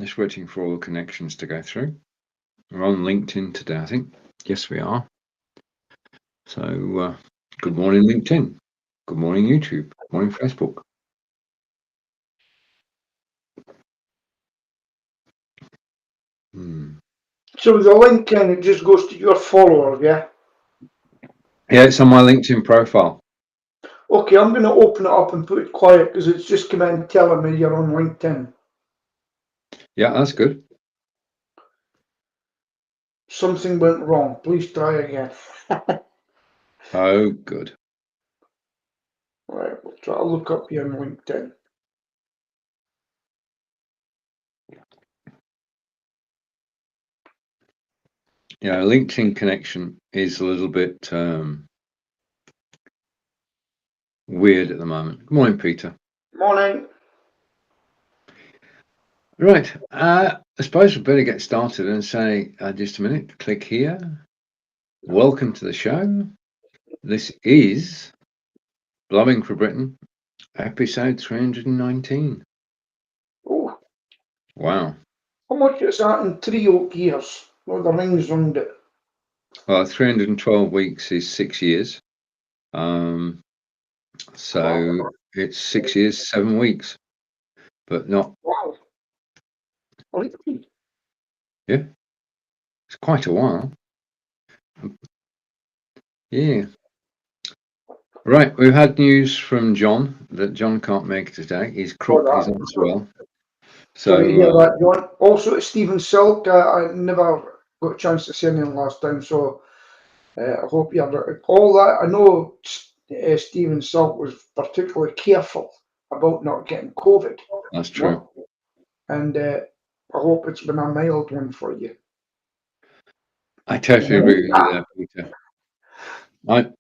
Just waiting for all the connections to go through. We're on LinkedIn today, I think. Yes, we are. So, good morning, LinkedIn. Good morning, YouTube. Good morning, Facebook. So the link it just goes to your followers, yeah? Yeah, it's on my LinkedIn profile. Okay, I'm going to open it up and put it quiet because it's just come in telling me you're on LinkedIn. Yeah, that's good. Something went wrong. Please try again. Oh, good. Right, we'll try to look up here on LinkedIn. Yeah, LinkedIn connection is a little bit weird at the moment. Good morning, Peter. Morning. Right, I suppose we better get started and say, just a minute, click here. Welcome to the show. This is Blabbing for Britain, episode 319. Oh, Wow. how much is that in 3 oak years? Well, the rings round it. Well, 312 weeks is 6 years. So it's 6 years, 7 weeks, but not. Wow. Really? Yeah, it's quite a while. Yeah. Right, we've had news from John that John can't make it today. His crook is not so well. Sorry to hear So, that, John. Also, Stephen Silk, I never got a chance to see him last time, so I hope you have all that. I know Stephen Silk was particularly careful about not getting COVID. that's true. And I hope it's been a mild one for you. I totally agree with you there, Peter.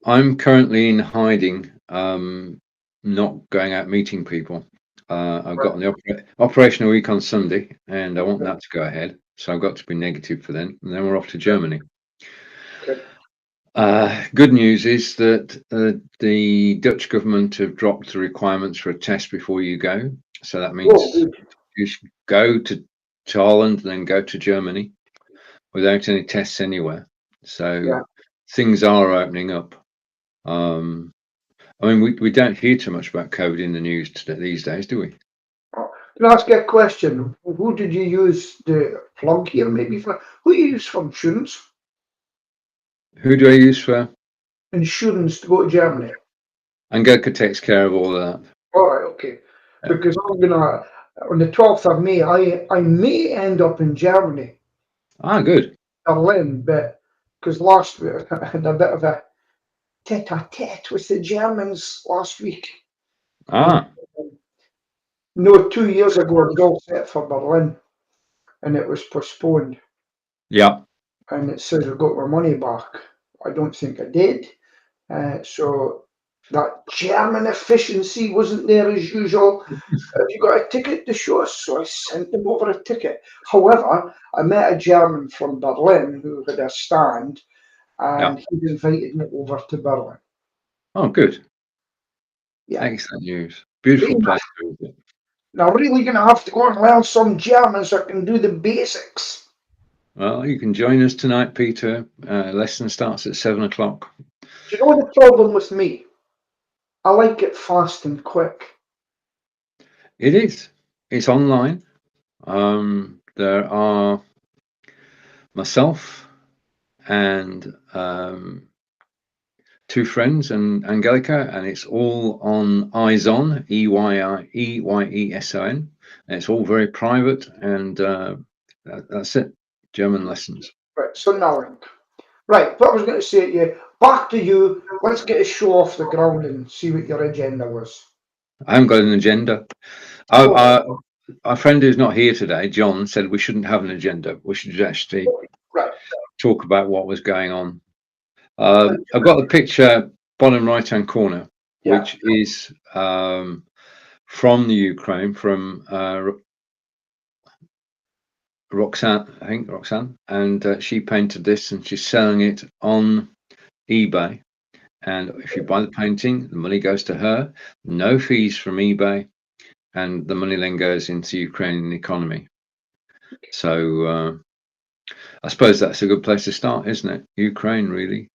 I'm currently in hiding, not going out meeting people. I've got the operational week on Sunday, and I want that to go ahead. So I've got to be negative for then, and then we're off to Germany. Good news is that the Dutch government have dropped the requirements for a test before you go. So that means you should go to Holland and then go to Germany without any tests anywhere. So things are opening up. I mean, we don't hear too much about COVID in the news these days, do we? Can I ask you a question? Who did you use the plug here maybe for? Who you use for insurance? Who do I use for? Insurance to go to Germany. Angelika takes care of all of that. All right, okay. Yeah. Because I'm gonna on the 12th of May, I may end up in Germany. Ah, good. Berlin, but because last week I had a bit of a tete-a-tete with the Germans last week. Ah. No, 2 years ago I was all set for Berlin, and it was postponed. Yeah. And it says I got my money back. I don't think I did. So that German efficiency wasn't there as usual. Have you got a ticket to show us? So I sent them over a ticket. However, I met a German from Berlin who had a stand, and he invited me over to Berlin. Oh, good. Yeah. Excellent news. Beautiful place to visit. Now, really going to have to go and learn some German so I can do the basics. Well, you can join us tonight, Peter. Lesson starts at 7 o'clock. Do you know the problem with me? I like it fast and quick. It is. It's online. There are myself and two friends and Angelika, and it's all on Eyes-On, EYESON. And it's all very private, and that's it. German lessons. Right, so now, right, what I was going to say to you, back to you. Let's get a show off the ground and see what your agenda was. I haven't got an agenda. Our friend who's not here today, John, said we shouldn't have an agenda. We should actually talk about what was going on. I've got the picture bottom right-hand corner, which is from the Ukraine, from Roxanne, and she painted this, and she's selling it on eBay. And if you buy the painting, the money goes to her, no fees from eBay, and the money then goes into the Ukrainian economy. So I suppose that's a good place to start, isn't it? Ukraine, really.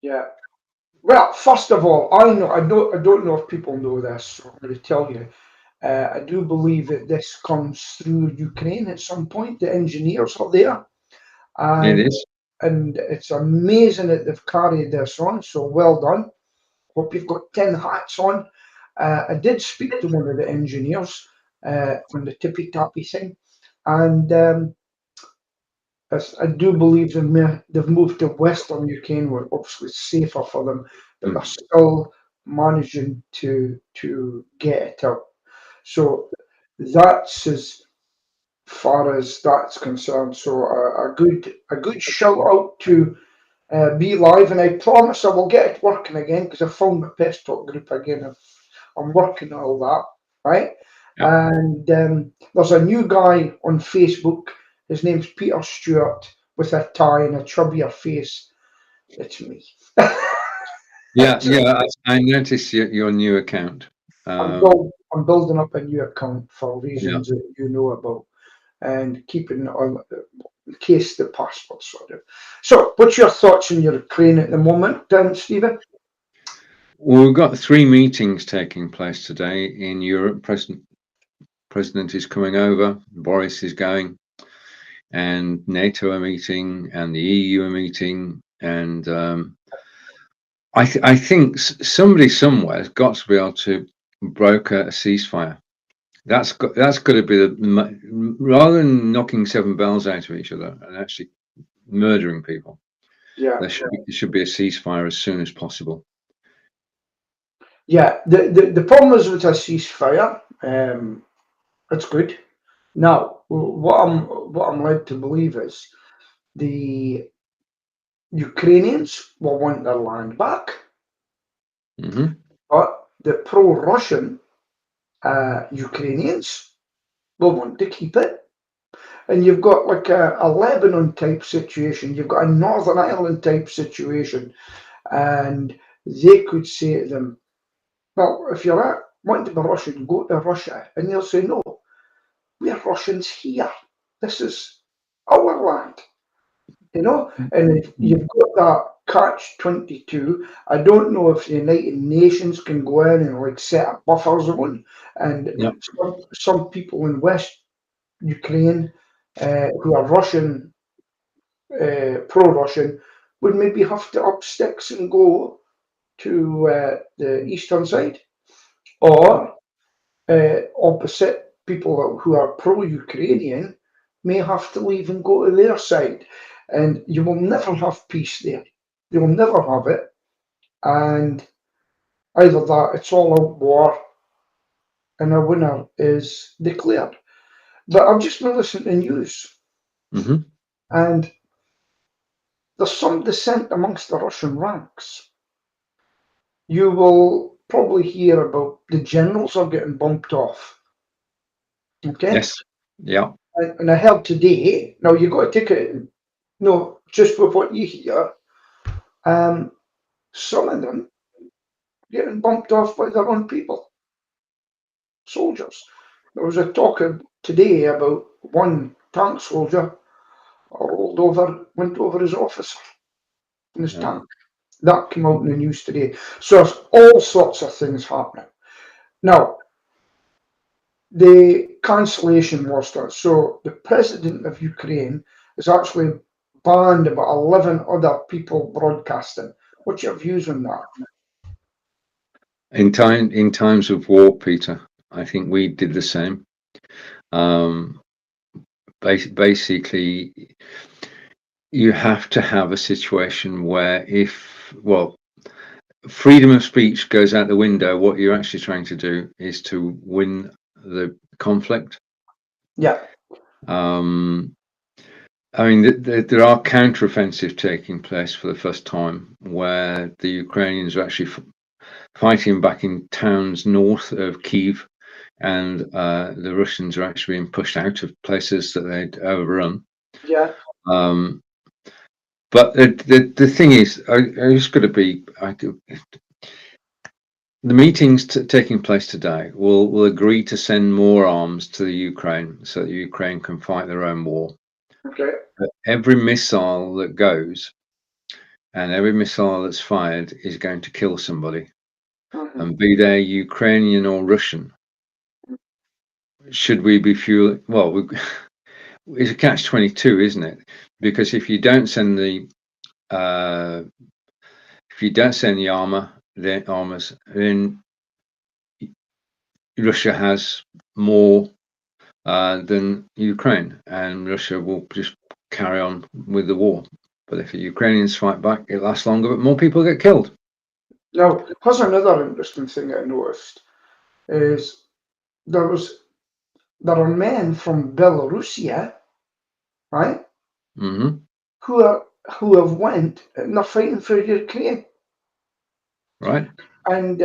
Yeah. Well, first of all, I don't know if people know this, so I'm going to tell you. I do believe that this comes through Ukraine at some point. The engineers are there, It and is. it's amazing that they've carried this on. So well done. Hope you've got 10 hats on. I did speak to one of the engineers on the tippy tappy thing, and I do believe they've moved to Western Ukraine, where obviously it's safer for them, but they're still managing to get it out. So that's as far as that's concerned. So a good shout out to Be Live, and I promise I will get it working again because I found my pest talk group again. I'm working on all that, right? Yeah. And there's a new guy on Facebook. His name's Peter Stewart with a tie and a chubbier face. It's me. Yeah. I noticed your new account. I'm building up a new account for Yeah. reasons that you know about, and keeping it on in case the password's sorted. So, what's your thoughts on Ukraine at the moment, Stephen? Well, we've got 3 meetings taking place today in Europe. President is coming over. Boris is going, and NATO are meeting, and the EU are meeting, and I think somebody somewhere has got to be able to broker a ceasefire. That's got to be rather than knocking 7 bells out of each other and actually murdering people. Yeah. There should be a ceasefire as soon as possible. Yeah, the problem is with a ceasefire, it's good. Now, what I'm led to believe is the Ukrainians will want their land back, but the pro-Russian Ukrainians will want to keep it. And you've got like a Lebanon type situation, you've got a Northern Ireland type situation, and they could say to them, well, if you're wanting to be Russian, go to Russia. And they'll say, no, we're Russians here. This is our land, And if you've got that catch-22, I don't know if the United Nations can go in and like set a buffer zone. And Yep. some people in West Ukraine who are Russian, pro-Russian, would maybe have to up sticks and go to the eastern side, or opposite, people who are pro-Ukrainian may have to leave and go to their side, and you will never have peace there. You will never have it, and either that, it's all out war, and a winner is declared. But I've just been listening to the news, and there's some dissent amongst the Russian ranks. You will probably hear about the generals are getting bumped off. Okay? Yes. Yeah. And I heard today, now you've got to take it, no, just with what you hear, some of them getting bumped off by their own people, soldiers. There was a talk today about one tank soldier went over his officer in his tank. That came out in the news today. So there's all sorts of things happening. Now, the cancellation was done. So the president of Ukraine has actually banned about 11 other people broadcasting. What's your views on that? In times of war, Peter, I think we did the same. Basically, you have to have a situation where freedom of speech goes out the window, what you're actually trying to do is to win the conflict. Yeah. I mean, there are counteroffensive taking place for the first time, where the Ukrainians are actually fighting back in towns north of Kyiv, and the Russians are actually being pushed out of places that they'd overrun. Yeah. But the thing is, I just got to be. the meetings taking place today will agree to send more arms to the Ukraine so that Ukraine can fight their own war. Okay. But every missile that goes and every missile that's fired is going to kill somebody, and be they Ukrainian or Russian. Should we be fueling? Well, it's a catch-22, isn't it? Because if you don't send the armors, then Russia has more than Ukraine, and Russia will just carry on with the war. But if the Ukrainians fight back, it lasts longer, but more people get killed. Now, here's another interesting thing I noticed is there are men from Belarusia, right? Mm-hmm. Who have went and they're fighting for Ukraine. Right. And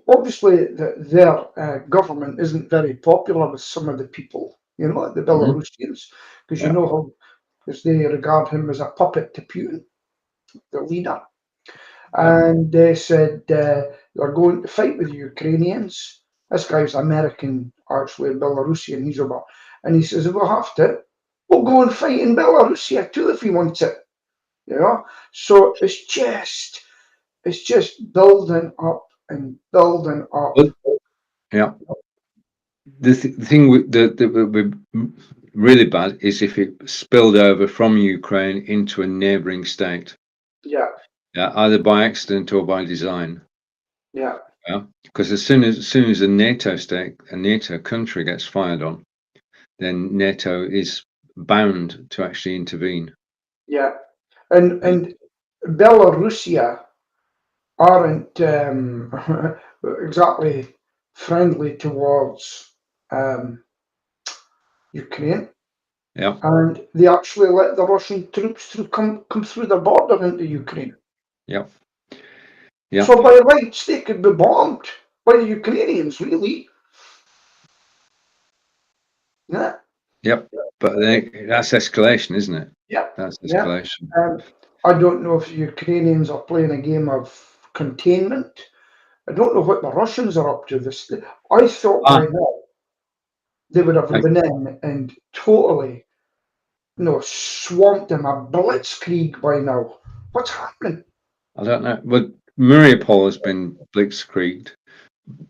obviously their government isn't very popular with some of the people, the Belarusians, because you know how, because they regard him as a puppet to Putin, the leader. And they said they're going to fight with the Ukrainians. This guy's American, actually, Belarusian, he's over. And he says, if we'll have to, we'll go and fight in Belarusia too if he wants it. So it's just building up and building up. Yeah. The thing that would be really bad is if it spilled over from Ukraine into a neighboring state. Yeah. Yeah, either by accident or by design. Yeah. Yeah, because as soon as a NATO state, a NATO country gets fired on, then NATO is bound to actually intervene. Yeah. And Belarusia aren't exactly friendly towards Ukraine. Yeah. And they actually let the Russian troops come through the border into Ukraine. Yeah. Yeah. So by rights, they could be bombed by the Ukrainians, really. Yeah. Yep. But that's escalation, isn't it? Yeah. That's escalation. I don't know if the Ukrainians are playing a game of containment. I don't know what the Russians are up to. I thought by now they would have been in and totally, swamped them, a blitzkrieg by now. What's happening? I don't know. But Mariupol has been blitzkrieged.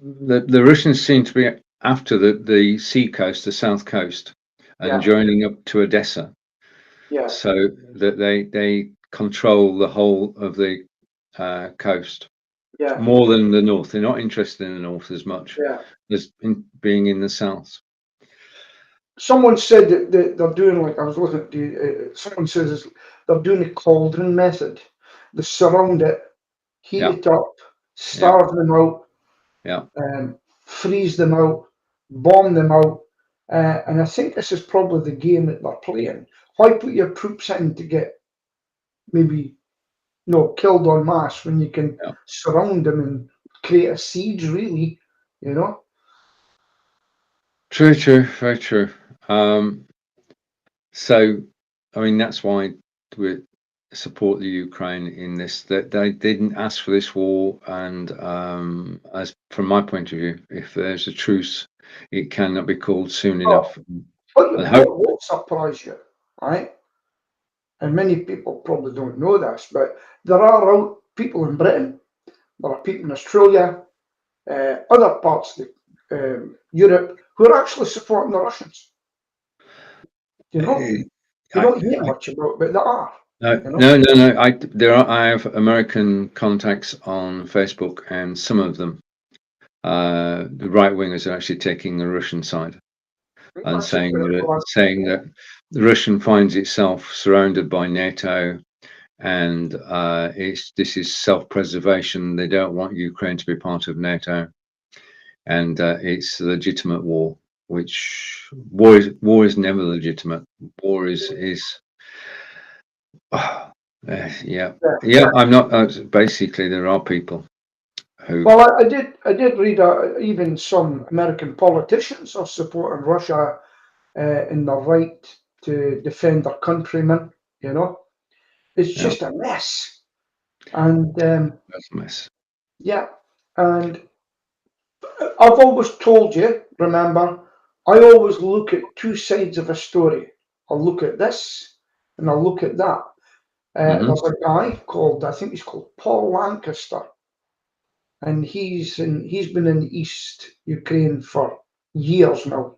The Russians seem to be after the sea coast, the south coast, and joining up to Odessa. Yeah. So that they control the whole of the coast. Yeah. More than the north. They're not interested in the north as much as being in the south. Someone said that they're doing, like, I was looking at someone says they're doing the cauldron method. They surround it, heat it up, starve them out, freeze them out, bomb them out. And I think this is probably the game that they're playing. Why put your troops in to get maybe killed en masse when you can surround them and create a siege, really, True, very true. So, I mean, that's why we support the Ukraine in this. That they didn't ask for this war, and as from my point of view, if there's a truce, it cannot be called soon enough. What surprised you, right? And many people probably don't know this, but there are people in Britain, there are people in Australia, other parts of Europe who are actually supporting the Russians. You don't hear much about, but there are. No. I have American contacts on Facebook, and some of them, the right wingers, are actually taking the Russian side and saying that the Russian finds itself surrounded by NATO, and this is self-preservation. They don't want Ukraine to be part of NATO, and it's a legitimate war. Which war is never legitimate. War is. I'm not. Basically, there are people who. Well, I did read even some American politicians are supporting Russia in the right to defend their countrymen. It's just a mess, and that's a mess. Yeah, And I've always told you, remember, I always look at two sides of a story. I'll look at this and I'll look at that. There's a guy called, I think he's called Paul Lancaster, and he's been in East Ukraine for years now,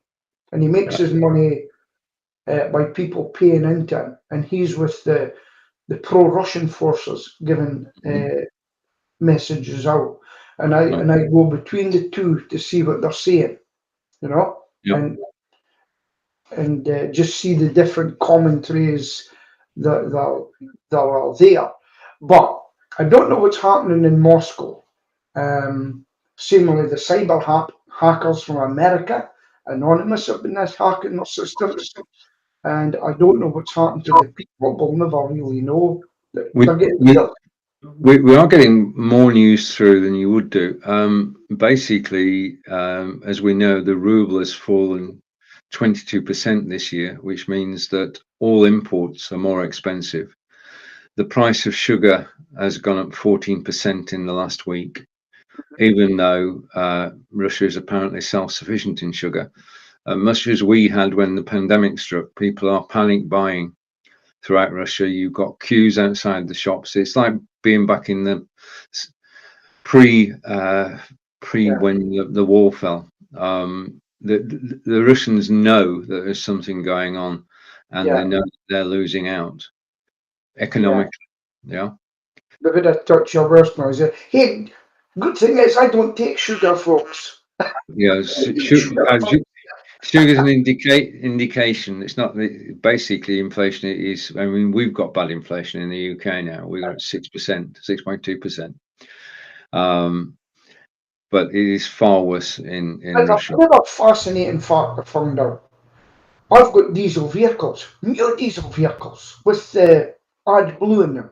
and he makes his money by people paying into him, and he's with the pro-Russian forces giving messages out, and I go between the two to see what they're saying, you know, and just see the different commentaries that are there. But I don't know what's happening in Moscow. Seemingly the cyber hackers from America, anonymous, have been hacking their systems, and I don't know what's happened to the people. We'll never really know. We are getting more news through than you would do. Basically, as we know, the ruble has fallen 22% this year, which means that all imports are more expensive. The price of sugar has gone up 14% in the last week, even though Russia is apparently self-sufficient in sugar. Much as we had when the pandemic struck, people are panic buying throughout Russia. You've got queues outside the shops. It's like being back in the pre when the wall fell. The Russians know that there's something going on, and they know they're losing out economically. Yeah. The bit of touch your worst noise. Hey, good thing is I don't take sugar, folks. Yeah, sugar is an indication. It's not basically inflation. It is. I mean, we've got bad inflation in the UK now. We're at 6%, 6.2%. But it is far worse in Russia. Another fascinating fact I found out. I've got diesel vehicles, new diesel vehicles with AdBlue in them.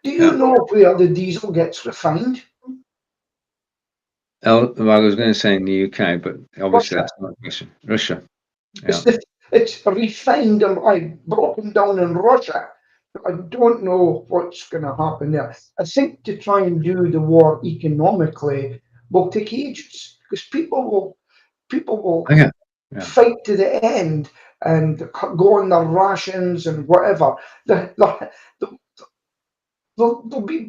Do you know where the diesel gets refined? Well, I was going to say in the UK, but obviously that's not a question. Russia. Yeah. It's refined and broken down in Russia. I don't know what's going to happen there. I think to try and do the war economically will take ages because people will fight to the end and go on their rations and whatever. They'll be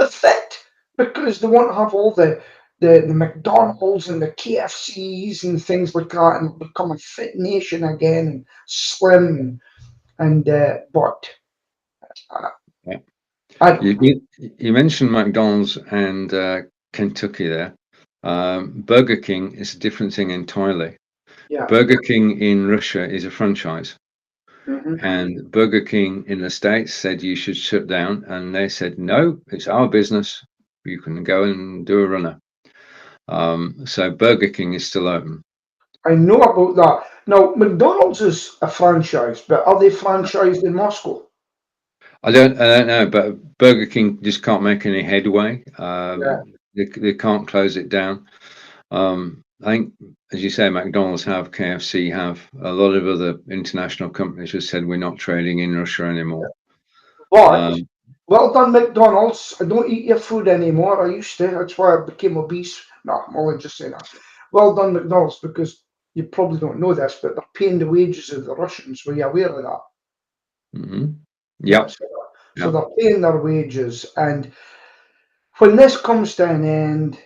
fit because they won't have all the McDonald's and the KFCs and things like that, and become a fit nation again and slim but you mentioned McDonald's and Kentucky there. Burger King is a different thing entirely. Burger King in Russia is a franchise. And Burger King in the States said you should shut down, and they said no, it's our business, you can go and do a runner. So Burger King is still open. I know about that. Now McDonald's is a franchise, but are they franchised in Moscow? I don't know, but Burger King just can't make any headway. They can't close it down. I think, as you say, McDonald's have, KFC have, a lot of other international companies have said we're not trading in Russia anymore. But well done, McDonald's. I don't eat your food anymore. I used to. That's why I became obese. No, I'm only just saying that. Well done, McDonald's, because you probably don't know this, but they're paying the wages of the Russians. Were you aware of that? Yeah. So they're paying their wages, and when this comes to an end,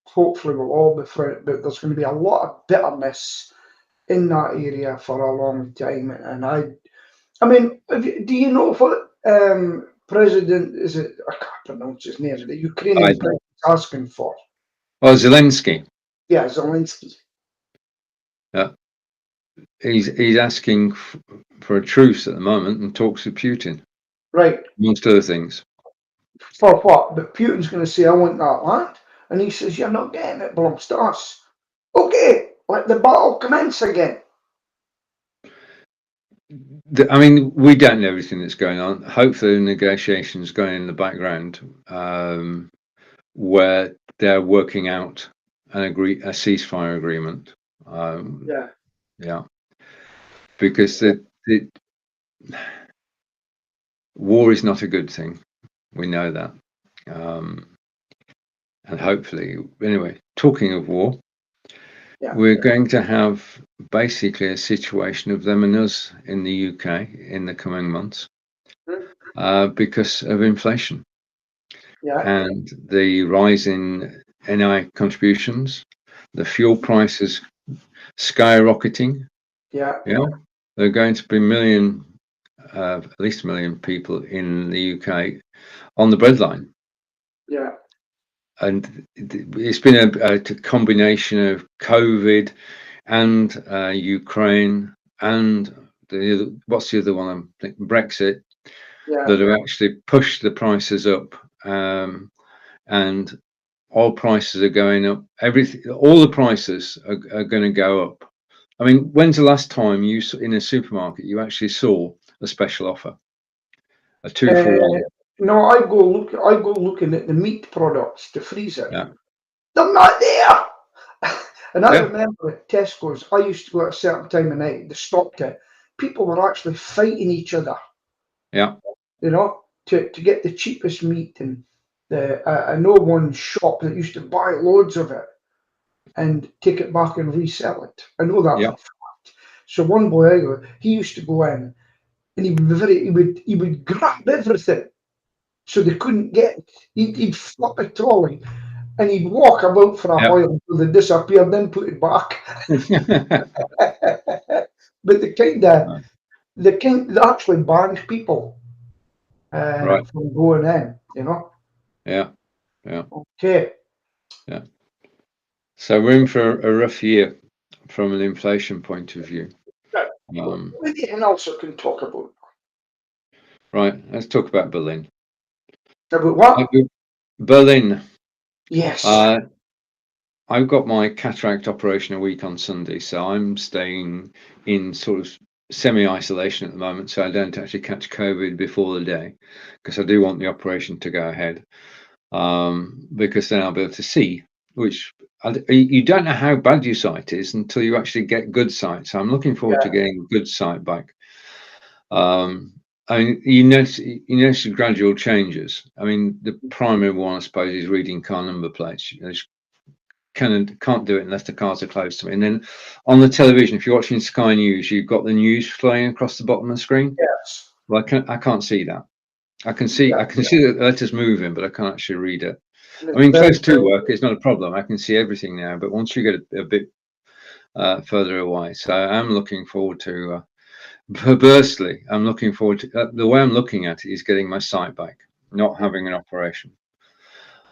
hopefully we'll all be through it, but there's going to be a lot of bitterness in that area for a long time. And I mean, do you know what President, is it, I can't pronounce his name, the Ukrainian president is asking for? Oh, Zelensky. Yeah, Zelensky. Yeah. He's asking for a truce at the moment and talks with Putin. Right. Amongst other things. For what? But Putin's going to say, I want that land. And he says, you're not getting it, belongs to us. Okay, let the battle commence again. I mean, we don't know everything that's going on. Hopefully the negotiations going in the background where they're working out a ceasefire agreement. Yeah. Because the war is not a good thing. We know that. and hopefully, anyway, talking of war, Yeah. we're going to have basically a situation of them and us in the UK in the coming months because of inflation Yeah. and the rise in NI contributions, the fuel prices skyrocketing. Yeah. Yeah, there are going to be at least 1 million people in the UK on the breadline. Yeah. And it's been a combination of COVID and Ukraine and what's the other one? I'm thinking Brexit Yeah. that have actually pushed the prices up, and oil prices are going up. All the prices are going to go up. I mean, when's the last time you in a supermarket you actually saw a special offer, a 2 for 1? No, I go looking at the meat products to freeze it. Yeah, They're not there. And I yeah, remember at Tesco's, I used to go at a certain time of night, they stopped it. People were actually fighting each other, yeah, to get the cheapest meat. And I know one shop that used to buy loads of it and take it back and resell it. I know that yeah. for a fact. So one boy I go, he used to go in and he would grab everything so they couldn't get it. He'd flip a trolley and he'd walk about for a Yeah. while until they disappeared, then put it back. But they actually banned people Right. from going in, Yeah. Yeah. Okay. Yeah. So we're in for a rough year from an inflation point of view. Right. Anything else I can talk about? Right. Let's talk about Berlin. About what? Berlin. Yes. I've got my cataract operation a week on Sunday, so I'm staying in sort of semi-isolation at the moment, so I don't actually catch COVID before the day, because I do want the operation to go ahead, because then I'll be able to see, which you don't know how bad your sight is until you actually get good sight. So I'm looking forward to getting good sight back. I mean, you notice gradual changes. I mean, the primary one, I suppose, is reading car number plates. Can't do it unless the cars are close to me. And then on the television, if you're watching Sky News, you've got the news flying across the bottom of the screen. Yes. Well, I can't see that. I can see the letters moving, but I can't actually read it. I mean, close to work is not a problem. I can see everything now, but once you get a bit further away, so I'm looking forward to. Perversely, I'm looking forward to the way I'm looking at it is getting my sight back, not having an operation.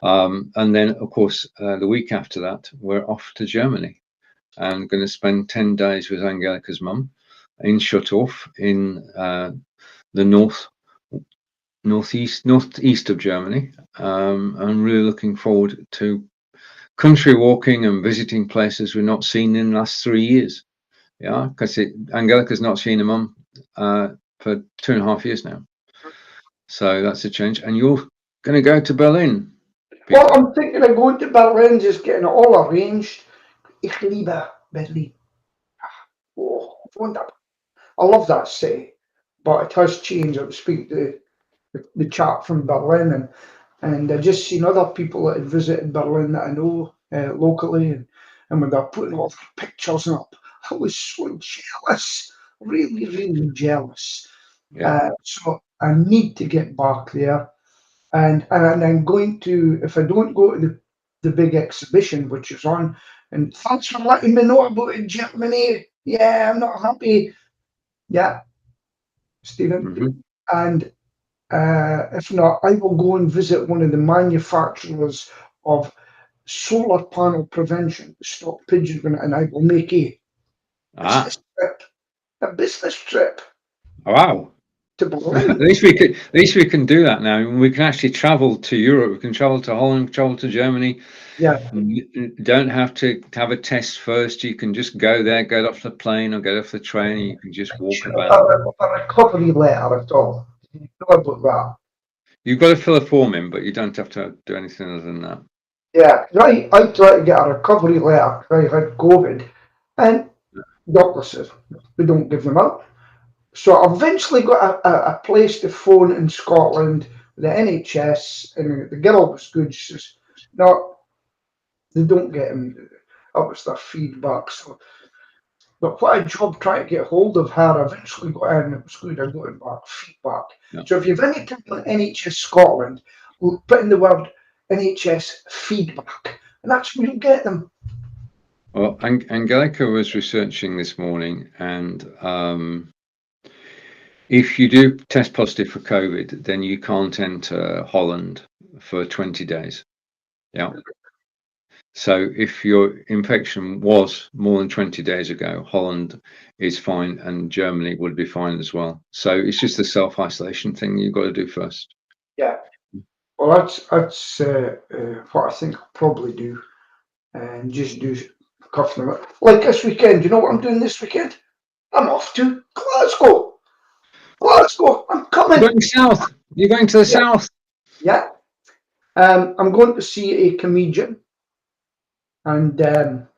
And then, of course, the week after that, we're off to Germany and going to spend 10 days with Angelica's mum in Schutthof in the northeast of Germany. I'm really looking forward to country walking and visiting places we've not seen in the last 3 years. Yeah, because Angelica's not seen her mum for 2.5 years now. So that's a change. And you're going to go to Berlin. Peter. Well, I'm thinking of going to Berlin, just getting it all arranged. Ich liebe Berlin. Oh, wonderful. I love that city, but it has changed. I was speaking to the chap from Berlin, and I just seen other people that had visited Berlin that I know locally, and when they're putting all their pictures up, I was so jealous, really, really jealous. Yeah. So I need to get back there, and I'm going to, if I don't go to the big exhibition which is on, and thanks for letting me know about it, Germany. Yeah, I'm not happy. Yeah, Stephen. And if not, I will go and visit one of the manufacturers of solar panel prevention, stop pigeons, and I will make a business trip. A business trip. Wow. To Berlin. At least we can do that now. We can actually travel to Europe. We can travel to Holland, travel to Germany. Yeah. You don't have to have a test first. You can just go there, get off the plane or get off the train, and you can just walk about. A recovery letter at all. You know about that? You've got to fill a form in, but you don't have to do anything other than that. Yeah, right. I tried to get a recovery letter because I had COVID, and doctor says we don't give them out. So I eventually got a place to phone in Scotland, the NHS, and the girl was good. She says, "No, they don't get them. That was their feedback. So, but what a job trying to get hold of her. I eventually got in. It was good. I got it back feedback. Yeah. So if you've any time on NHS Scotland, we'll put in the word NHS feedback, and that's where you'll get them. Well, Angelica was researching this morning, and if you do test positive for COVID, then you can't enter Holland for 20 days. Yeah. So if your infection was more than 20 days ago, Holland is fine and Germany would be fine as well. So it's just the self-isolation thing you've got to do first. Yeah. Well, that's what I think I'll probably do, and just do cuff them up. Like this weekend. You know what I'm doing this weekend? I'm off to Glasgow. Glasgow. I'm coming. You're going south. You're going to the south. Yeah. I'm going to see a comedian, and the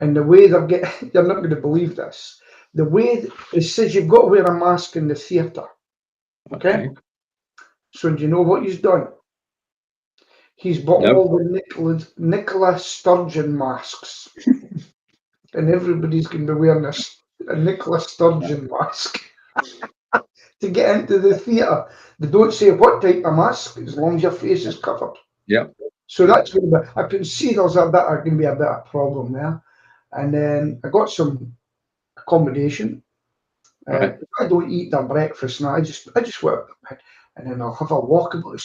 way they're getting, you're not going to believe this. The way it says you've got to wear a mask in the theatre. Okay. So do you know what he's done? He's bought all the Nicola Sturgeon masks, and everybody's going to be wearing a Nicola Sturgeon mask to get into the theatre. They don't say what type of mask, as long as your face is covered. Yeah. So that's going to be. I can see there's going to be a bit of a problem there, and then I got some accommodation. Right. I don't eat their breakfast now. I just work, and then I'll have a walk about.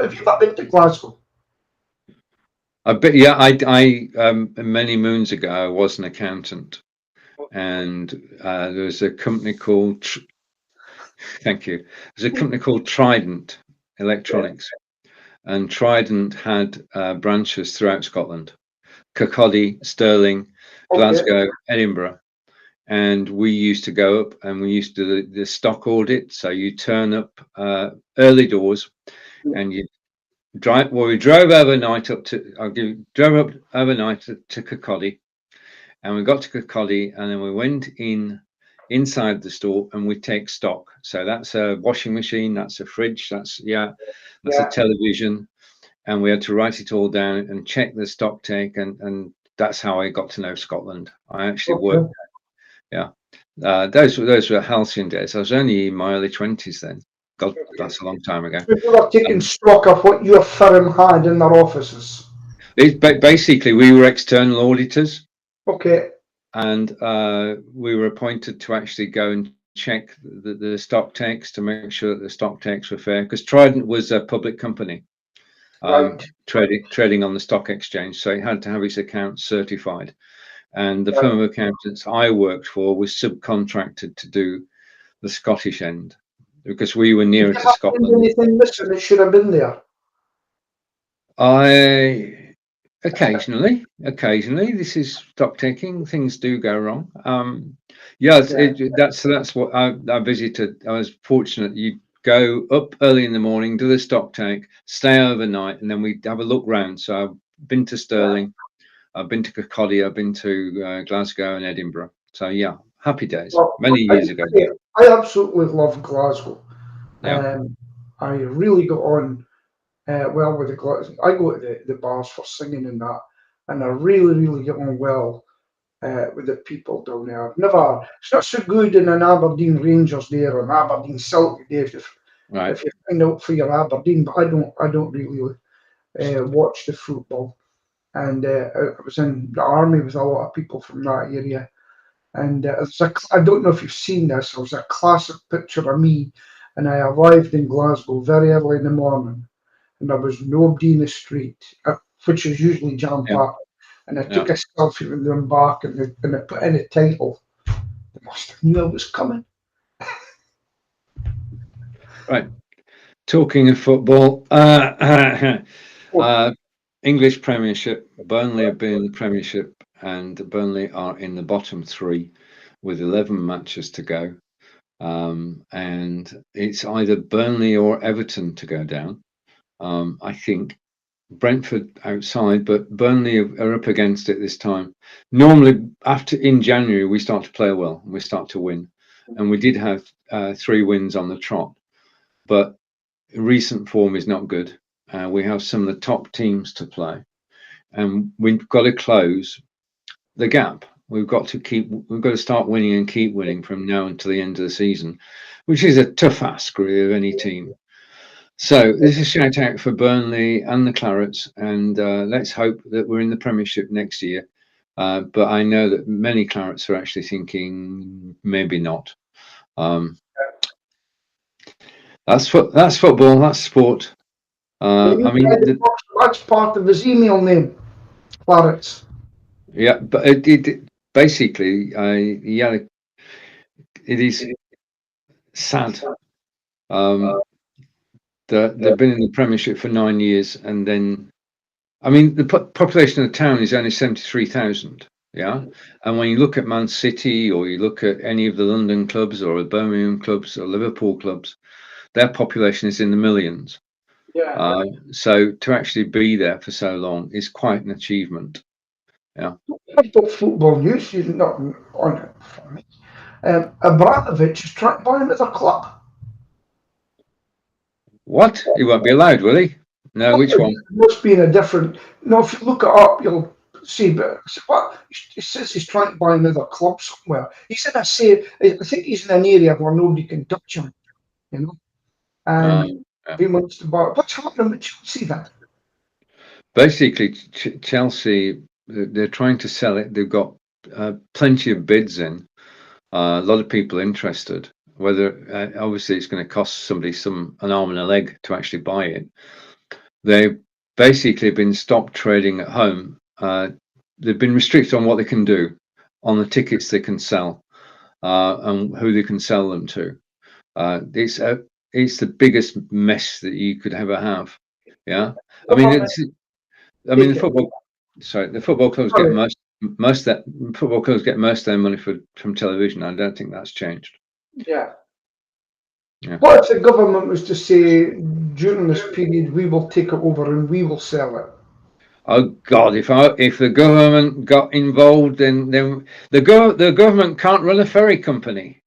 Have you ever been to Glasgow? I bet. Yeah. I many moons ago I was an accountant, and there was a company called. Thank you. There's a company called Trident Electronics, and Trident had branches throughout Scotland, Kirkcaldy, Stirling, Glasgow, Edinburgh. And we used to go up and we used to do the stock audit. So you turn up early doors and you drive. Well, we drove overnight up to, drove up overnight to Kirkcaldy, and we got to Kirkcaldy and then we went inside the store and we take stock. So that's a washing machine, that's a fridge, that's a television. And we had to write it all down and check the stock take. And that's how I got to know Scotland. I actually worked. Yeah, those were halcyon days. I was only in my early 20s then. God, that's a long time ago. People are taking stock of what your firm had in their offices. Basically, we were external auditors. Okay. And we were appointed to actually go and check the stock takes to make sure that the stock takes were fair. Because Trident was a public company, trading on the stock exchange, so it had to have its accounts certified. And the firm of accountants I worked for was subcontracted to do the Scottish end because we were nearer to Scotland. Anything missing that should have been there? Occasionally, this is stock taking. Things do go wrong. That's what I visited. I was fortunate. You go up early in the morning, do the stock take, stay overnight, and then we have a look round. So I've been to Stirling. I've been to Kirkcaldy, I've been to Glasgow and Edinburgh. So yeah, happy days. Well, many years ago. I absolutely love Glasgow. Yeah. I really got on well with the Glasgow. I go to the bars for singing and that, and I really get on well with the people down there. It's not so good in an Aberdeen Rangers day or an Aberdeen Celtic day if you find out for your Aberdeen, but I don't really watch the football. And I was in the army with a lot of people from that area. And I don't know if you've seen this, there was a classic picture of me, and I arrived in Glasgow very early in the morning, and there was nobody in the street, which is usually jam-packed. And I took a selfie with them back, and I put in a title. They must have knew I was coming. Right. Talking of football, English Premiership, Burnley have been in the Premiership, and Burnley are in the bottom three with 11 matches to go. And it's either Burnley or Everton to go down. I think Brentford outside, but Burnley are up against it this time. Normally, in January, we start to play well and we start to win. And we did have 3 wins on the trot, but recent form is not good. We have some of the top teams to play, and we've got to close the gap. We've got to start winning and keep winning from now until the end of the season, which is a tough ask really of any team. So this is a shout out for Burnley and the Clarets, and let's hope that we're in the Premiership next year. But I know that many Clarets are actually thinking maybe not. That's football. That's sport. I mean, that's part of his email name, Clarets. Yeah, but it basically, yeah, it is sad that they've been in the Premiership for 9 years, and then, I mean, the population of the town is only 73,000. Yeah, and when you look at Man City, or you look at any of the London clubs, or the Birmingham clubs, or Liverpool clubs, their population is in the millions. Yeah. So to actually be there for so long is quite an achievement. Yeah. Football news, she's not on it for me. Abramovich is trying to buy another club. What? He won't be allowed, will he? No, which one? It must be in a different. No, if you look it up, you'll see. But what he says, he's trying to buy another club somewhere. He's in a safe. I think he's in an area where nobody can touch him. You know, and he wants to buy. What's happening with Chelsea then? Basically, Chelsea, they're trying to sell it. They've got plenty of bids in, a lot of people interested. Whether obviously it's going to cost somebody an arm and a leg to actually buy it. They've basically been stopped trading at home. They've been restricted on what they can do, on the tickets they can sell, and who they can sell them to. It's the biggest mess that you could ever have. Yeah, I mean the football. Sorry, the football clubs get most of their money from television. I don't think that's changed. Yeah. What if the government was to say during this period we will take it over and we will sell it? Oh God! If the government got involved, then the government can't run a ferry company.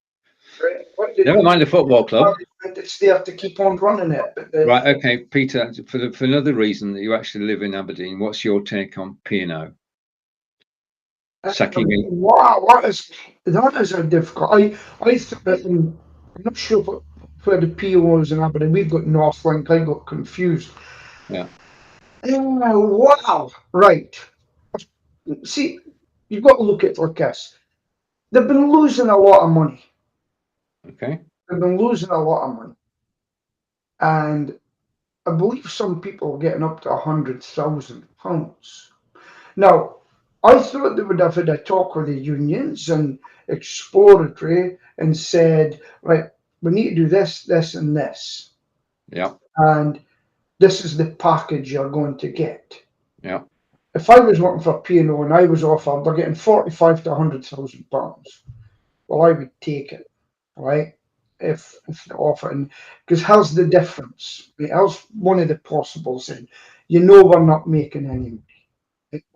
Right. Never mind a football club. It's there to keep on running it. Right. Okay, Peter. For another reason that you actually live in Aberdeen, what's your take on P&O? Wow, that is a difficult. I'm not sure where the PO is in Aberdeen. We've got Northlink. I got confused. Yeah. Wow. Right. See, you've got to look at it like this. They've been losing a lot of money. Okay. They've been losing a lot of money, and I believe some people are getting up to £100,000. Now, I thought they would have had a talk with the unions and exploratory and said, right, we need to do this, this, and this. Yeah. And this is the package you're going to get. Yeah. If I was working for P&O and I was offered, they're getting 45 to £100,000. Well, I would take it, right? If the offer, because here's the difference. Here's one of the possibles. And we're not making any money.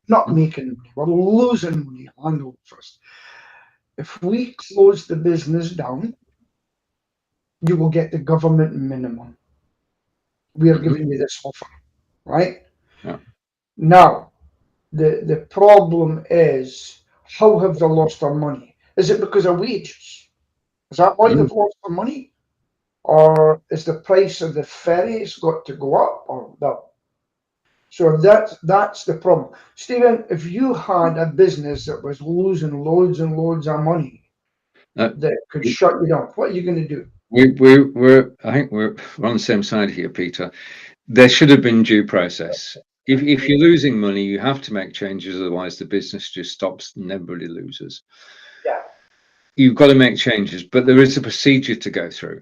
Not making money, we're losing money. Handle first. If we close the business down, you will get the government minimum. We are giving you this offer, right? Yeah. Now, the problem is, how have they lost their money? Is it because of wages? Is that why they've lost their money? Or is the price of the ferries got to go up or down? So that's the problem. Stephen, if you had a business that was losing loads and loads of money that could shut you down, what are you going to do? I think we're on the same side here, Peter. There should have been due process. If you're losing money, you have to make changes, otherwise the business just stops and everybody loses. Yeah. You've got to make changes, but there is a procedure to go through.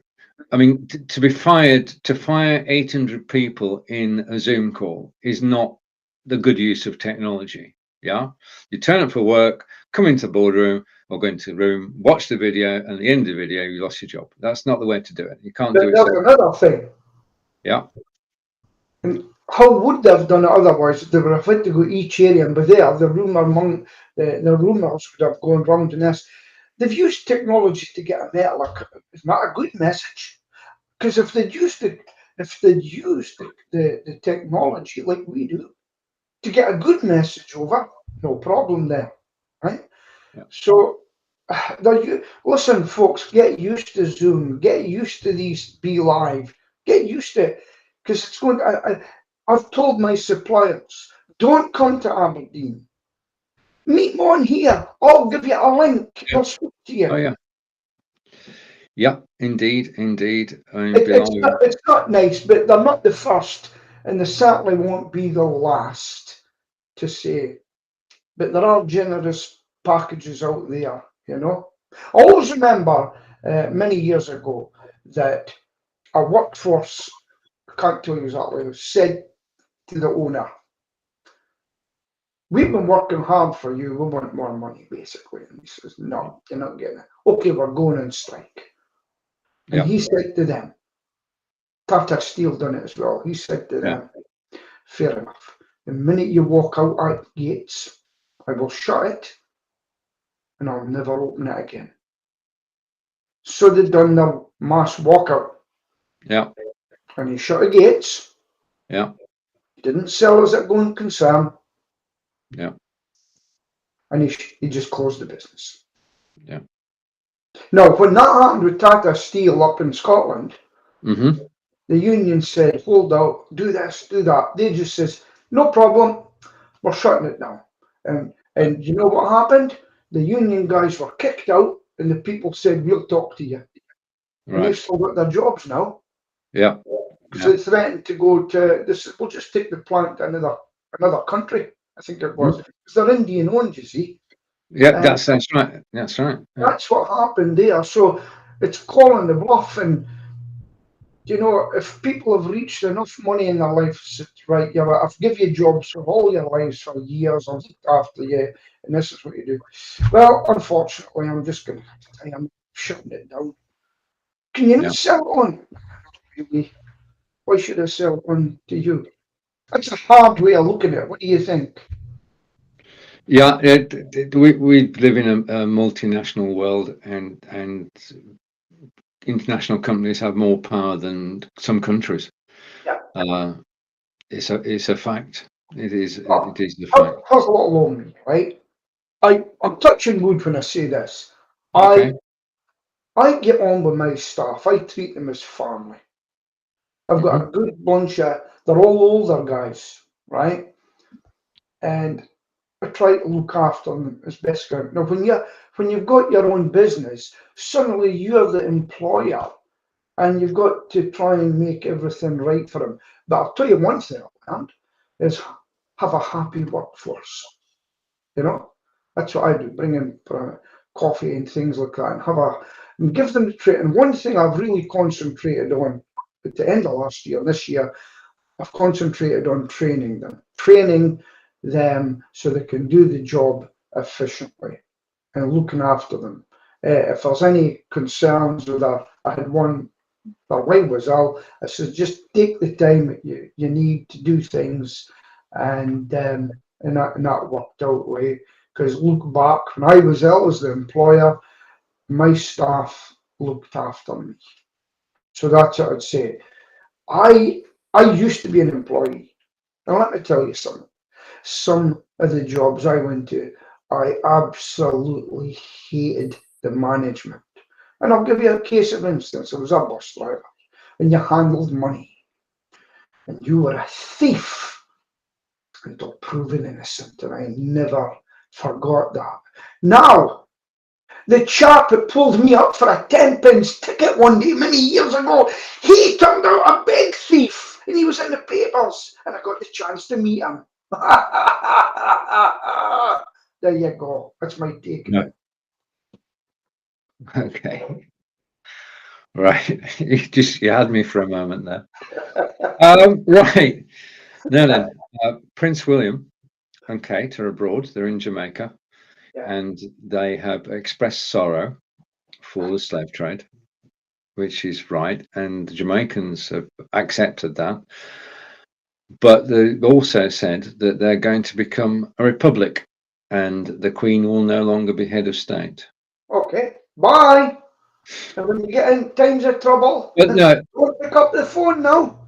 I mean, to fire 800 people in a Zoom call is not the good use of technology. Yeah, you turn up for work, come into the boardroom or go into the room, watch the video, and at the end of the video, you lost your job. That's not the way to do it. You can't do it. That's another thing. Yeah. And how would they have done it otherwise? They would have had to go each area and be there. The rumours would have gone round in this. They've used technology to get a better. It's not a good message. Because if they'd used the technology like we do, to get a good message over, no problem there, right? Yeah. So, listen, folks, get used to Zoom, get used to these Be Live, get used to it, because it's going. I've told my suppliers, don't come to Aberdeen. Meet me on here. I'll give you a link. Yeah. I'll speak to you. Oh yeah. Yeah, indeed, indeed. I mean, It's not nice, but they're not the first, and they certainly won't be the last to say. But there are generous packages out there, you know. I always remember many years ago that a workforce, I can't tell you exactly, said to the owner, "We've been working hard for you, we want more money," basically. And he says, "No, you're not getting it." "Okay, we're going on strike." And yeah, he said to them, Tata Steel done it as well, he said to yeah, them, "Fair enough. The minute you walk out at gates, I will shut it and I'll never open it again." So they done their mass walkout yeah, and he shut the gates. yeah, He didn't sell us a going concern yeah, and he just closed the business. yeah. Now, when that happened with Tata Steel up in Scotland, Mm-hmm. the union said, "Hold out, do this, do that." They just says, "No problem, we're shutting it down." And you know what happened? The union guys were kicked out and the people said, "We'll talk to you." And they've Right. still got their jobs now. Yeah. Because Yeah. they threatened to go to this. We'll just take the plant to another country. I think it was. Because they're Indian owned, you see. Yeah. And That's right. That's right. Yeah. that's what happened there. So it's calling the bluff. And you know, if people have reached enough money in their life, right, yeah, I've give you jobs for all your lives for years, I'll look after you, and this is what you do. Well, unfortunately, I'm shutting it down. Can you Yeah. not sell it on? Really? Why should I sell it on to you? That's a hard way of looking at it. What do you think? Yeah. We live in a multinational world, and international companies have more power than some countries. Yeah. It's a fact. It is a fact. Here's a little on me, right? I'm touching wood when I say this. Okay. I get on with my staff. I treat them as family. I've got Mm-hmm. a good bunch of, they're all older guys, right? And I try to look after them as best I can. Now, when you've got your own business, suddenly you're the employer, and you've got to try and make everything right for them. But I'll tell you one thing I learned is have a happy workforce. You know, that's what I do. Bring in coffee and things like that, and give them the training. And one thing I've really concentrated on at the end of last year, this year, I've concentrated on training them so they can do the job efficiently and looking after them. If there's any concerns with that, I had one. Their wife was ill. I said, just take the time that you need to do things, and that worked out way. Because look back, when I was ill as the employer, my staff looked after me. So that's what I'd say. I I used to be an employee. Now let me tell you something. Some of the jobs I went to, I absolutely hated the management. And I'll give you a case of instance. I was a bus driver and you handled money and you were a thief until proven innocent. And I never forgot that. Now, the chap that pulled me up for a 10-pence ticket one day many years ago, he turned out a big thief and he was in the papers and I got the chance to meet him. There you go. That's my take on it. Okay. Right. You had me for a moment there. Right. Now then, Prince William and Kate are abroad. They're in Jamaica, and they have expressed sorrow for the slave trade, which is right, and the Jamaicans have accepted that. But they also said that they're going to become a republic, and the Queen will no longer be head of state. Okay. Bye. And when you get in times of trouble, But no, don't pick up the phone now.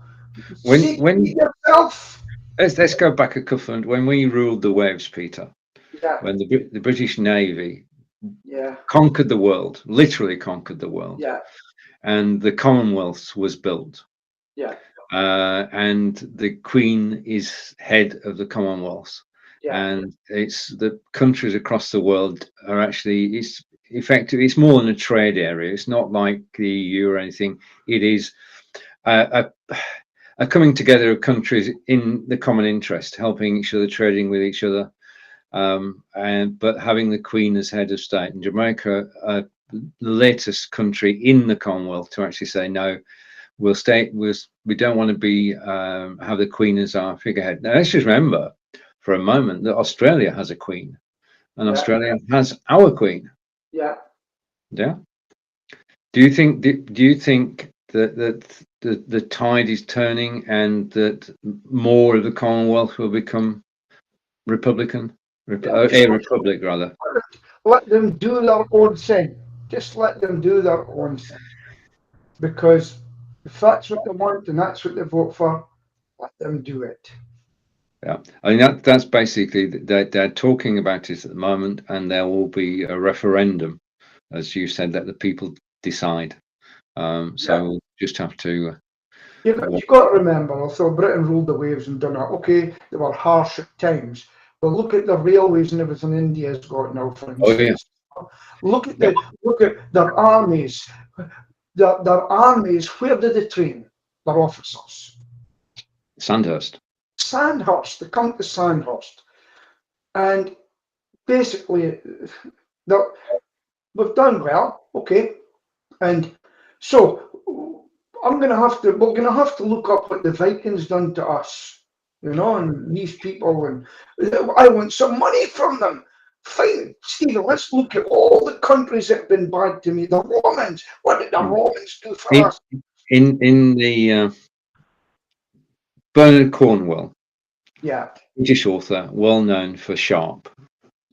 when See when yourself. let's go back a couple. When we ruled the waves, Peter, Yeah, when the British Navy yeah, conquered the world, literally conquered the world, yeah, and the Commonwealth was built, yeah, and the Queen is head of the Commonwealth, yeah, and it's the countries across the world are actually, it's effective. It's more than a trade area. It's not like the EU or anything. It is a coming together of countries in the common interest, helping each other, trading with each other, but having the Queen as head of state. And Jamaica, the latest country in the Commonwealth to actually say no, we don't want to be have the Queen as our figurehead. Now let's just remember for a moment that Australia has a Queen, and yeah, Australia has our Queen. yeah. Yeah. Do you think that the tide is turning and that more of the Commonwealth will become Republican, Yeah. a republic rather? Let them do their own thing. Just let them do their own thing. Because if that's what they want and that's what they vote for, let them do it. Yeah, I mean that's basically they're talking about it at the moment, and there will be a referendum, as you said, that the people decide. So Yeah. we'll just have to. You've got to remember, although Britain ruled the waves and done it, okay, they were harsh at times. But look at the railways and everything India's got now, for Oh yeah, instance. Look at yeah. their armies. Their armies, where did they train their officers? Sandhurst. Sandhurst, they come to Sandhurst. And basically, we've done well, okay. And so we're gonna have to look up what the Vikings done to us, and these people, and I want some money from them. Fine, Stephen, let's look at all the countries that have been bad to me. The Romans, what did the Romans do for In us? in the Bernard Cornwell, Yeah, British author, well known for Sharp,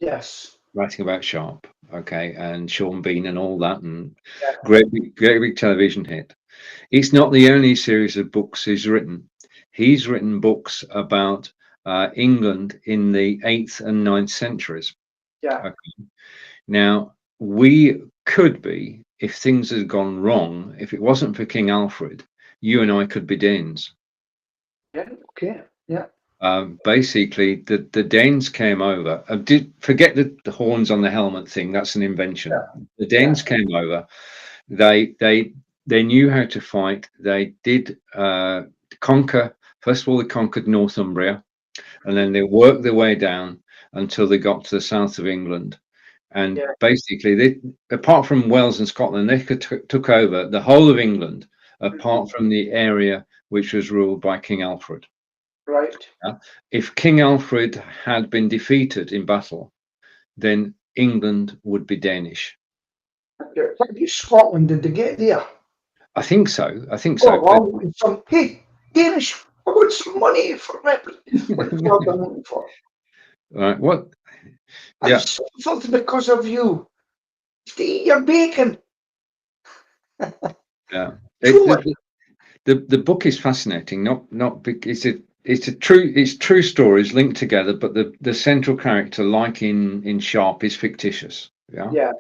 yes, writing about Sharp, okay, and Sean Bean and all that, and yeah, great big television hit. It's not the only series of books he's written. He's written books about England in the 8th and 9th centuries. yeah, Okay. Now, we could be, if things had gone wrong, if it wasn't for King Alfred, you and I could be Danes. yeah, okay, yeah, Basically, the Danes came over. Did forget the horns on the helmet thing. That's an invention. The yeah, Danes came over. They knew how to fight. They did conquer. First of all, they conquered Northumbria, and then they worked their way down until they got to the south of England. And yeah, basically, apart from Wales and Scotland, they took over the whole of England, mhm, apart from the area which was ruled by King Alfred. right. If King Alfred had been defeated in battle, then England would be Danish. Yeah, what about Scotland? Did they get there? I think so. I think Oh, so. But well, hey, Danish, I want some money for what club I'm looking for. right, what? I Yeah, suffered because of you. To eat your bacon. yeah. Truly. The book is fascinating. Not big. It's true stories linked together, but the central character, like in Sharp, is fictitious. Yeah, Yeah,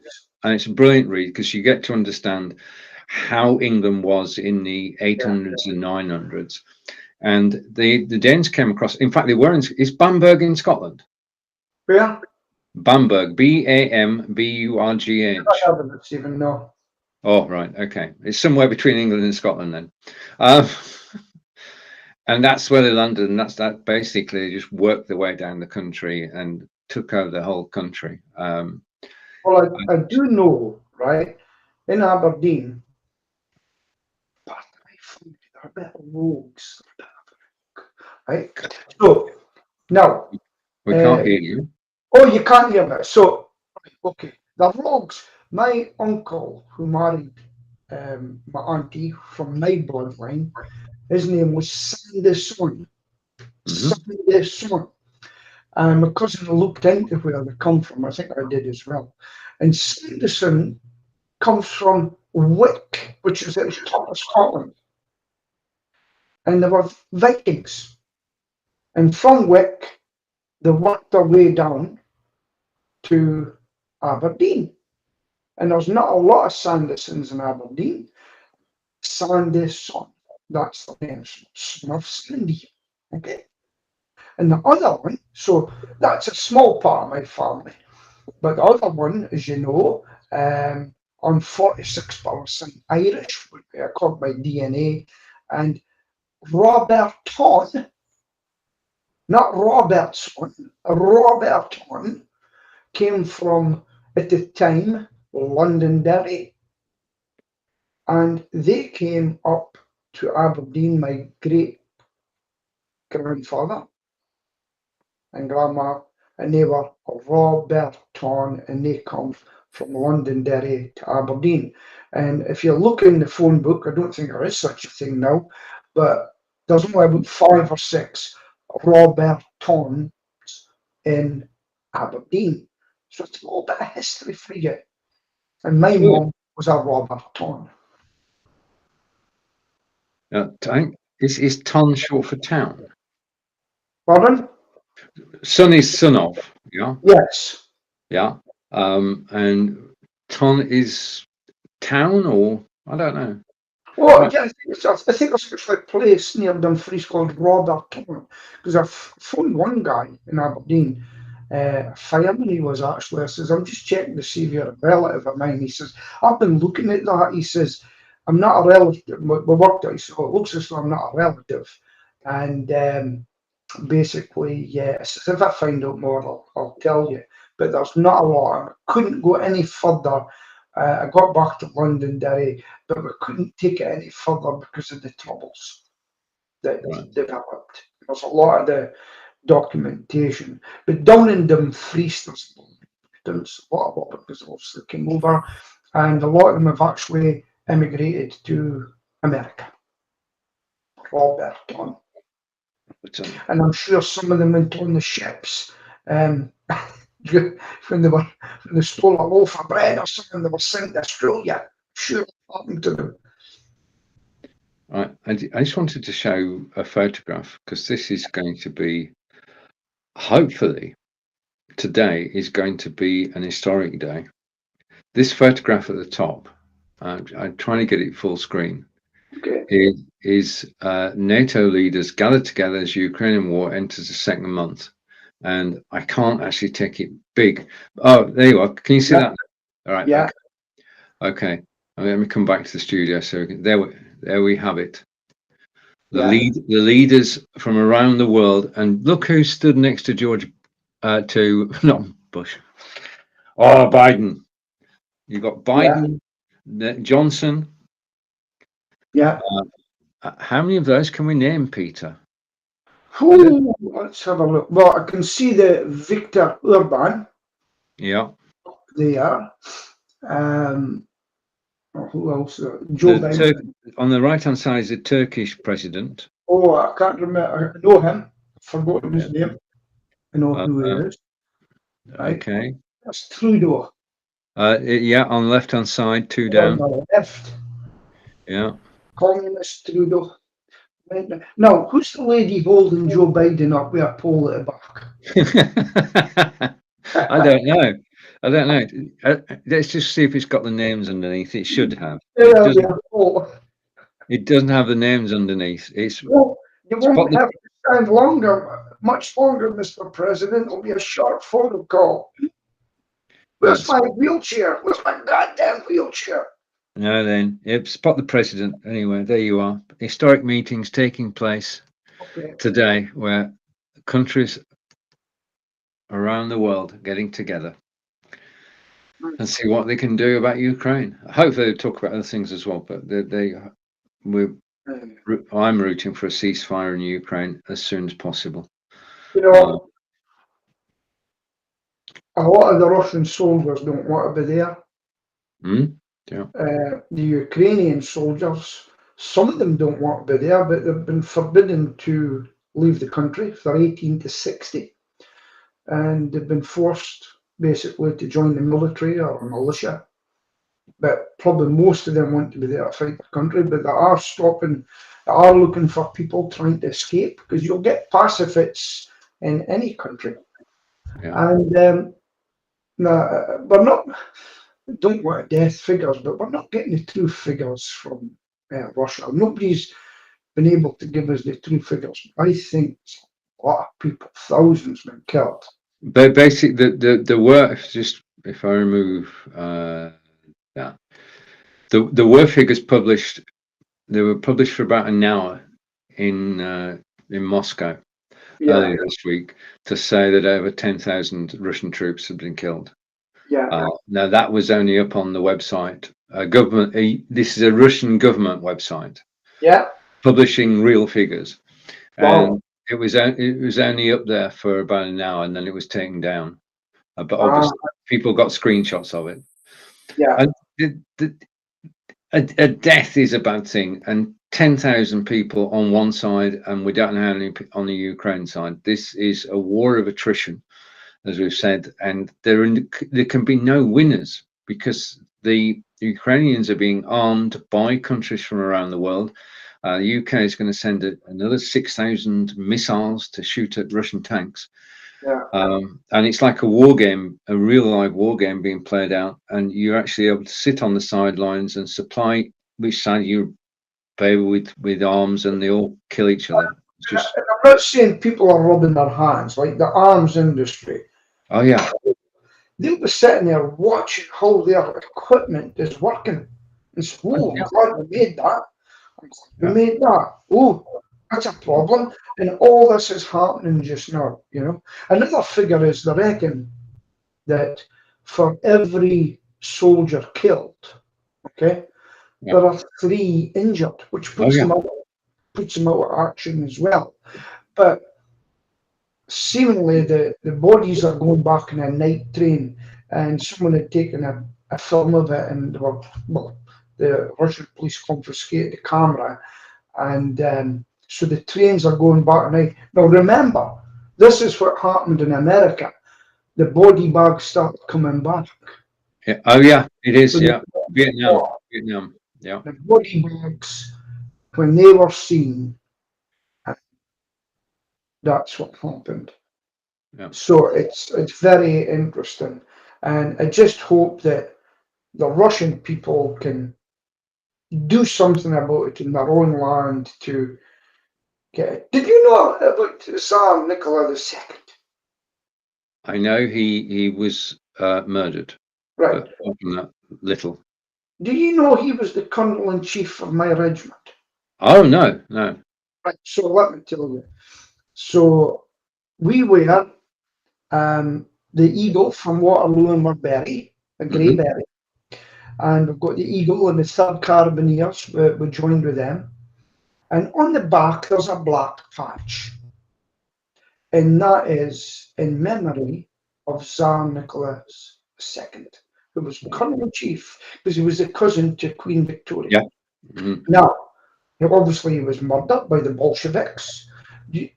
and it's a brilliant read because you get to understand how England was in the yeah. 800s and 900s. And the Danes came across. In fact, they were in. Is Bamberg in Scotland? Where? Bamberg, Bamburgh. I haven't even know. Oh, right. Okay. It's somewhere between England and Scotland then. And that's where they landed. And that basically they just worked their way down the country and took over the whole country. Well, I do know, right, in Aberdeen, pardon my food, they're a bit of rogues, right? So, now, We can't uh, hear you. oh, you can't hear me. So, okay, the rogues. My uncle, who married my auntie from my bloodline, his name was Sanderson. Hmm. Sanderson. And my cousin looked into where they come from. I think I did as well. And Sanderson comes from Wick, which is at the top of Scotland. And they were Vikings. And from Wick, they worked their way down to Aberdeen. And there's not a lot of Sandersons in Aberdeen. Sanderson, that's the name, Smurf Sandy. Okay. And the other one, so that's a small part of my family. But the other one, as you know, I'm 46% Irish, according to my DNA. And Roberton, not Robertson, Roberton came from, at the time, Londonderry. And they came up to Aberdeen, my great grandfather and grandma, and they were Roberton, and they come from Londonderry to Aberdeen. And if you look in the phone book, I don't think there is such a thing now, but there's only about 5 or 6 Robertons in Aberdeen. So it's a little bit of history for you. And my mum was a Roberton. Is ton short for town? Pardon? Son is son of, yeah? Yes. Yeah. And ton is town, or I don't know. Well, yeah, I think it's a place near Dumfries called Roberton, because I phoned one guy in Aberdeen, a fireman he was actually. I says, I'm just checking to see if you're a relative of mine. He says, I've been looking at that. He says, I'm not a relative. We worked out, so it looks as though I'm not a relative. And basically, yeah, if I find out more, I'll tell you. But there's not a lot. I couldn't go any further. I got back to Londonderry, but we couldn't take it any further because of the troubles that developed. There's a lot of the documentation. But down in Dumfries, there's a lot of it because obviously came over, and a lot of them have actually emigrated to America. Roberton. And I'm sure some of them went on the ships. When they stole a loaf of bread or something, they were sent to Australia. Sure, it happened to them. Right. I just wanted to show a photograph, because this is going to be, hopefully, today is going to be an historic day. This photograph at the top, I'm trying to get it full screen. Okay. Is NATO leaders gathered together as Ukrainian war enters the second month, and I can't actually take it big. Oh, there you are. Can you see that? All right. Yeah. Okay. Let me come back to the studio. So there we have it. The leaders from around the world, and look who stood next to not Bush. Oh, Biden. You've got Biden, Johnson. Yeah. How many of those can we name, Peter? Ooh, let's have a look. Well, I can see the Viktor Orban. Yeah. There. Who else? Joe Biden. On the right-hand side is the Turkish president. Oh, I can't remember. I know him. I've forgotten his name. I know who he is. Right. Okay. That's Trudeau. Yeah, on the left-hand side, 2 down. On the left. Yeah. Communist Trudeau. Now, who's the lady holding Joe Biden up with a pole at the back? I don't know. Let's just see if it's got the names underneath. It should have. It doesn't have the names underneath. You won't have to stand much longer, Mr. President. It'll be a short photo call. Where's my wheelchair? Where's my goddamn wheelchair? No, then. Spot the president. Anyway, there you are. Historic meetings taking place today, where countries around the world getting together and see what they can do about Ukraine. Hopefully they'll talk about other things as well, but I'm rooting for a ceasefire in Ukraine as soon as possible. You know, a lot of the Russian soldiers don't want to be there. Yeah. The Ukrainian soldiers, some of them don't want to be there, but they've been forbidden to leave the country for 18 to 60. And they've been forced basically to join the military or militia. But probably most of them want to be there to fight the country, but they are stopping are looking for people trying to escape, because you'll get pacifists in any country. Yeah. And we're not, don't want death figures, but we're not getting the true figures from Russia. Nobody's been able to give us the true figures. I think a lot of people, thousands, been killed. But basically, the were, just if I remove the were figures published. They were published for about an hour in Moscow earlier this week to say that over 10,000 Russian troops had been killed. Now that was only up on the website. This is a Russian government website. Publishing real figures. Wow. And it was only up there for about an hour, and then it was taken down. But obviously, people got screenshots of it. And a death is a bad thing, and 10,000 people on one side, and we don't know how many on the Ukraine side. This is a war of attrition, as we've said, and there can be no winners, because the Ukrainians are being armed by countries from around the world. The UK is going to send another 6,000 missiles to shoot at Russian tanks. And it's like a war game, a real live war game being played out, and you're actually able to sit on the sidelines and supply which side you favor with arms, and they all kill each other. I'm not saying people are rubbing their hands, like the arms industry. Oh yeah. They'll be sitting there watching how their equipment is working. It's, oh, I'm glad we made that. We made that. Oh, that's a problem. And all this is happening just now, you know. Another figure is they reckon that for every soldier killed, okay, there are 3 injured, which puts them out of action as well. But seemingly the bodies are going back in a night train, and someone had taken a film of it, and the Russian police confiscated the camera, and so the trains are going back at night. Now remember, this is what happened in America. The body bags started coming back. Oh yeah, it is. So Vietnam. Yeah. The body bags, when they were seen, that's what happened. So it's very interesting, and I just hope that the Russian people can do something about it in their own land to get it. Did you know about Tsar Nicola II? I know he was murdered. Right. But that little. Do you know he was the Colonel-in-Chief of my regiment? Oh no. Right. So let me tell you. So we were the Eagle from Waterloo and Murberry, a Greyberry. And we've got the Eagle and the 3rd Carbineers. We joined with them. And on the back, there's a black patch. And that is in memory of Tsar Nicholas II, who was Colonel-in-Chief, because he was a cousin to Queen Victoria. Now, obviously, he was murdered by the Bolsheviks.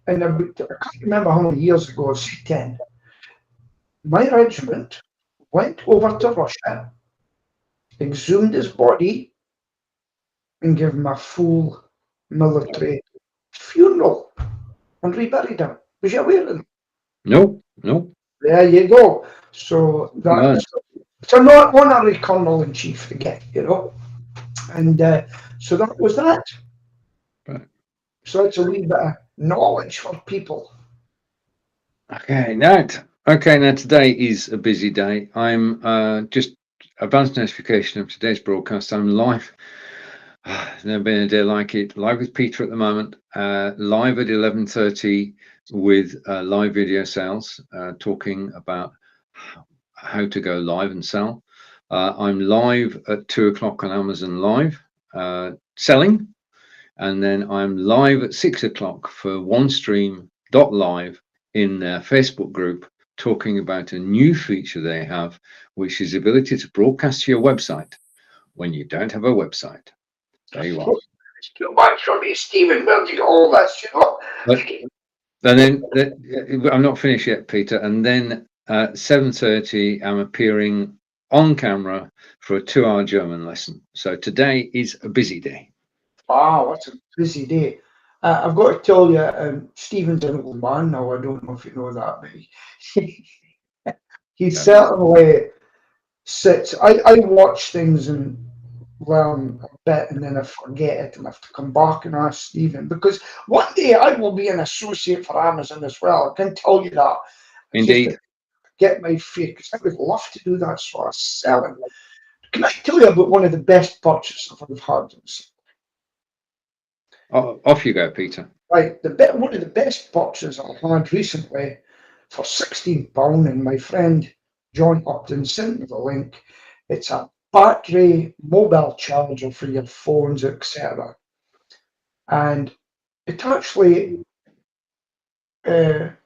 And I can't remember how many years ago, 10. My regiment went over to Russia, exhumed his body, and gave him a full military funeral and reburied him. Was you aware of that? No. There you go. So that's it's an honorary Colonel-in-Chief again, you know. And so that was that. Right. So it's a wee bit of knowledge for people. Okay, now today is a busy day. I'm just advanced notification of today's broadcast. I'm live. There's never been a day like it. Live with Peter at the moment. Live at 11:30 with live video sales, talking about how to go live and sell. I'm live at 2 o'clock on Amazon Live, selling, and then I'm live at 6 o'clock for OneStream.live in their Facebook group, talking about a new feature they have, which is the ability to broadcast to your website when you don't have a website. There you are. It's too much for me, Stephen. Where do you all this, you know? And then I'm not finished yet, Peter. And then at 7:30, I'm appearing on camera for a 2-hour German lesson. So today is a busy day. Wow, that's a busy day. I've got to tell you, Stephen's an old man now. I don't know if you know that, but he No. certainly sits. I watch things and learn a bit, and then I forget it, and I have to come back and ask Stephen, because one day I will be an associate for Amazon as well. I can tell you that. I just have Indeed. to get my feet, because I would love to do that sort of selling. Can I tell you about one of the best purchases I've had? Off you go, Peter. Right, one of the best purchases I had recently for £16, and my friend John Upton sent me the link. It's a battery mobile charger for your phones, etc. And it actually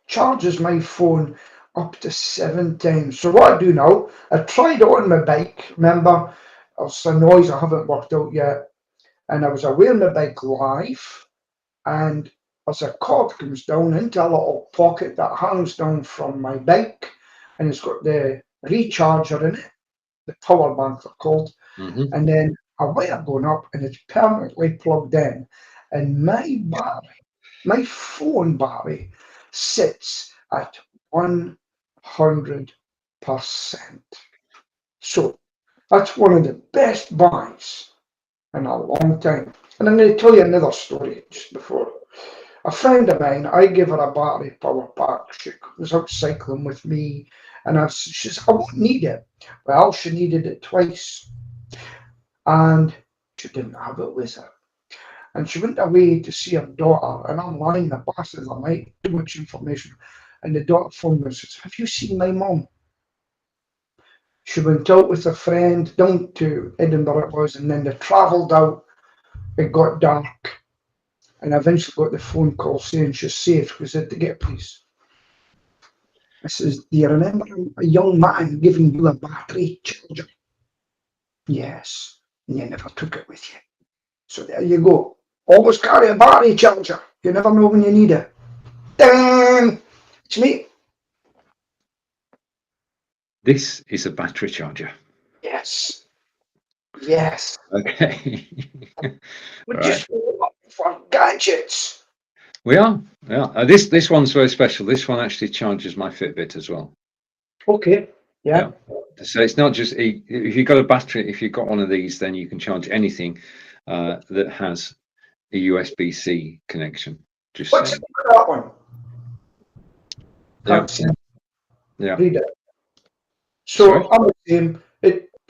charges my phone up to 7 times. So what I do now, I tried it on my bike. Remember, there's a noise I haven't worked out yet, and I was away on my bike live, and as a cord comes down into a little pocket that hangs down from my bike, and it's got the recharger in it, the power bank they're called, and then a wire going up, and it's permanently plugged in. And my battery, my phone battery, sits at 100%. So that's one of the best buys in a long time. And I'm going to tell you another story just before. A friend of mine, I gave her a battery power pack. She was out cycling with me, and she said, I won't need it. Well, she needed it twice, and she didn't have it with her. And she went away to see her daughter, and I'm lying the bastard, I might too much information. And the daughter phoned me and says, have you seen my mum? She went out with a friend down to Edinburgh it was, and then they travelled out. It got dark, and I eventually got the phone call saying she's safe. We said, to get please. I says, do you remember a young man giving you a battery charger? Yes, and you never took it with you. So there you go. Always carry a battery charger. You never know when you need it. Dang! It's me. This is a battery charger. Yes. Yes. Okay. We're Right. just for gadgets. We are. Yeah. This one's very special. This one actually charges my Fitbit as well. Okay. Yeah. So it's not just if you've got a battery. If you've got one of these, then you can charge anything that has a USB-C connection. Just What's saying. that one? Yeah. Yeah. Read it. Sorry? So I'm the same.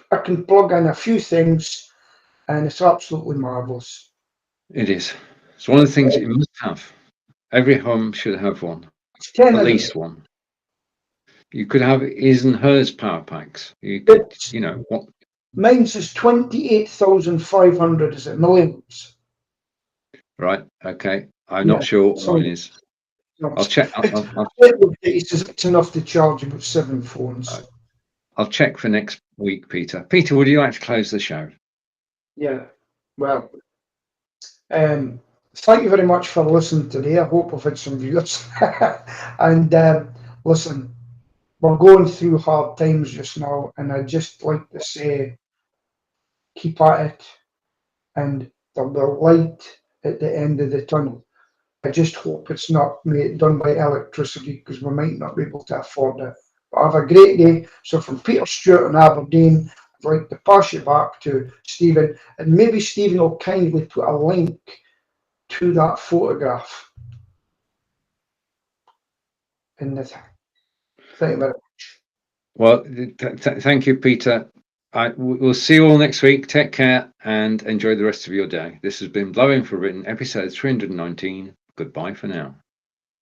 I can plug in a few things, and it's absolutely marvelous. It is. It's one of the things you must have. Every home should have one. It's 10 At least one. You could have his and hers power packs. You could, what? Mine says 28,500. Is it milliamps? Right. Okay. I'm not sure what mine is. I'll check. He says it's enough to charge about 7 phones. I'll check for next week, Peter. Peter, would you like to close the show? Yeah. Well, thank you very much for listening today. I hope we've had some viewers. And listen, we're going through hard times just now, and I'd just like to say, keep at it, and there'll be light at the end of the tunnel. I just hope it's not done by electricity, because we might not be able to afford it. But have a great day. So from Peter Stewart in Aberdeen, I'd like to pass you back to Stephen, and maybe Stephen will kindly put a link to that photograph in the thing. Thank you very much. Well, thank you, Peter. We'll see you all next week. Take care and enjoy the rest of your day. This has been Blabbing for Written, episode 319. Goodbye for now.